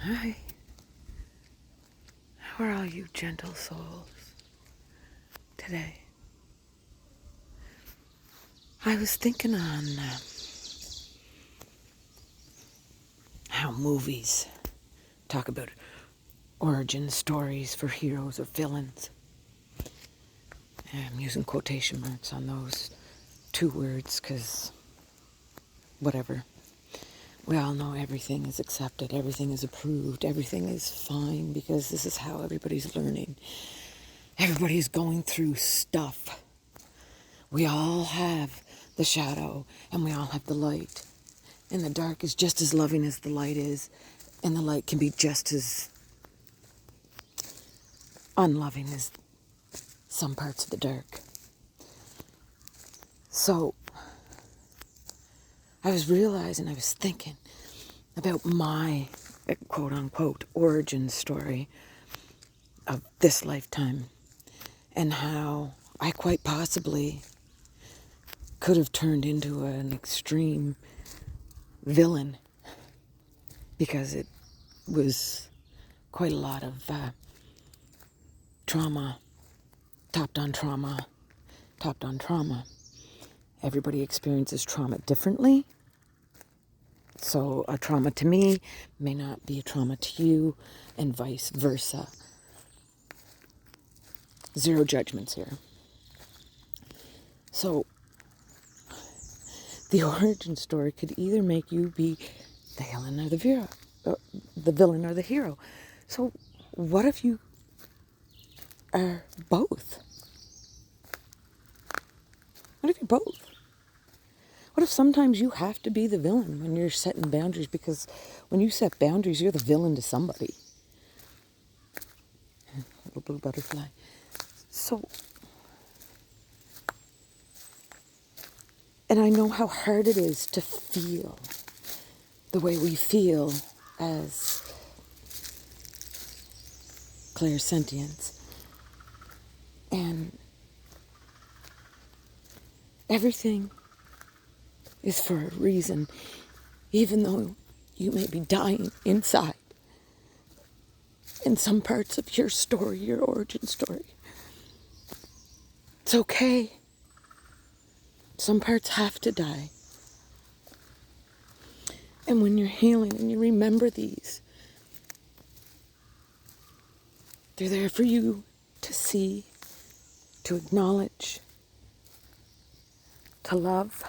Hi. How are all you gentle souls today? I was thinking on how movies talk about origin stories for heroes or villains. I'm using quotation marks on those two words because whatever. We all know everything is accepted, everything is approved, everything is fine because this is how everybody's learning. Everybody's going through stuff. We all have the shadow and we all have the light. And the dark is just as loving as the light is, and the light can be just as unloving as some parts of the dark. So I was realizing, I was thinking about my quote unquote origin story of this lifetime and how I quite possibly could have turned into an extreme villain because it was quite a lot of trauma, topped on trauma, topped on trauma. Everybody experiences trauma differently. So a trauma to me may not be a trauma to you, and vice versa. Zero judgments here. So the origin story could either make you be the villain or the villain or the hero. So what if you are both? What if you're both? What if sometimes you have to be the villain when you're setting boundaries? Because when you set boundaries, you're the villain to somebody. Little blue butterfly. So, and I know how hard it is to feel the way we feel as clairsentients. And everything is for a reason, even though you may be dying inside. In some parts of your story, your origin story, it's okay. Some parts have to die. And when you're healing and you remember these, they're there for you to see, to acknowledge, to love.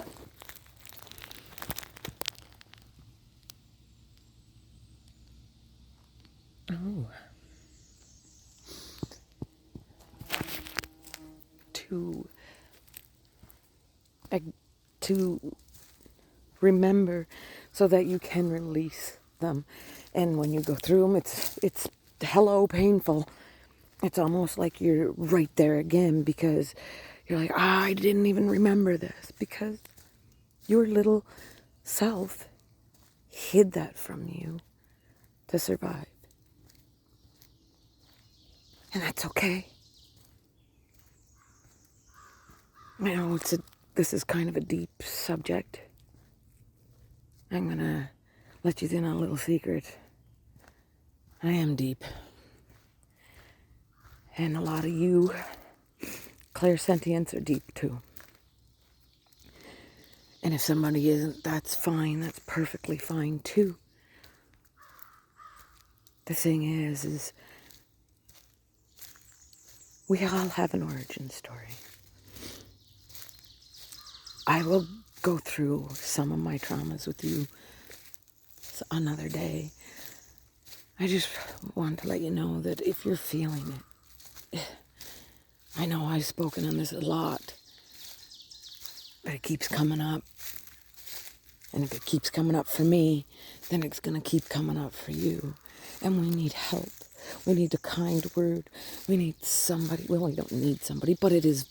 Oh. To remember so that you can release them. And when you go through them, it's hello painful. It's almost like you're right there again because you're like, I didn't even remember this because your little self hid that from you to survive. And that's okay. I know this is kind of a deep subject. I'm gonna let you in on a little secret. I am deep. And a lot of you clairsentients are deep too. And if somebody isn't, that's fine. That's perfectly fine too. The thing is we all have an origin story. I will go through some of my traumas with you another day. I just want to let you know that if you're feeling it, I know I've spoken on this a lot, but it keeps coming up. And if it keeps coming up for me, then it's going to keep coming up for you. And we need help. We need a kind word. We need somebody. Well, we don't need somebody, but it is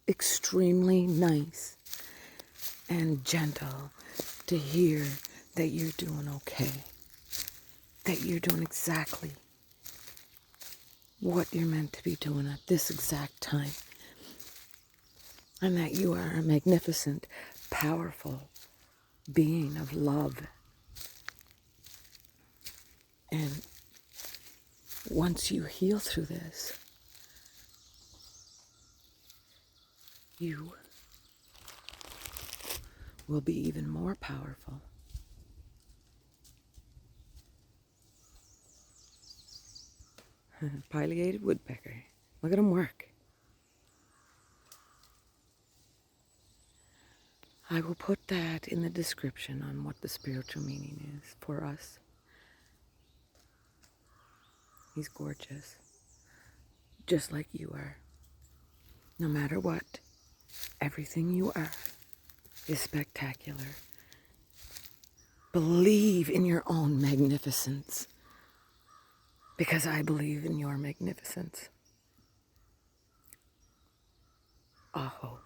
extremely nice and gentle to hear that you're doing okay. That you're doing exactly what you're meant to be doing at this exact time. And that you are a magnificent, powerful being of love. And once you heal through this, you will be even more powerful. Pileated woodpecker. Look at him work. I will put that in the description on what the spiritual meaning is for us. He's gorgeous. Just like you are. No matter what, everything you are is spectacular. Believe in your own magnificence. Because I believe in your magnificence. Aho.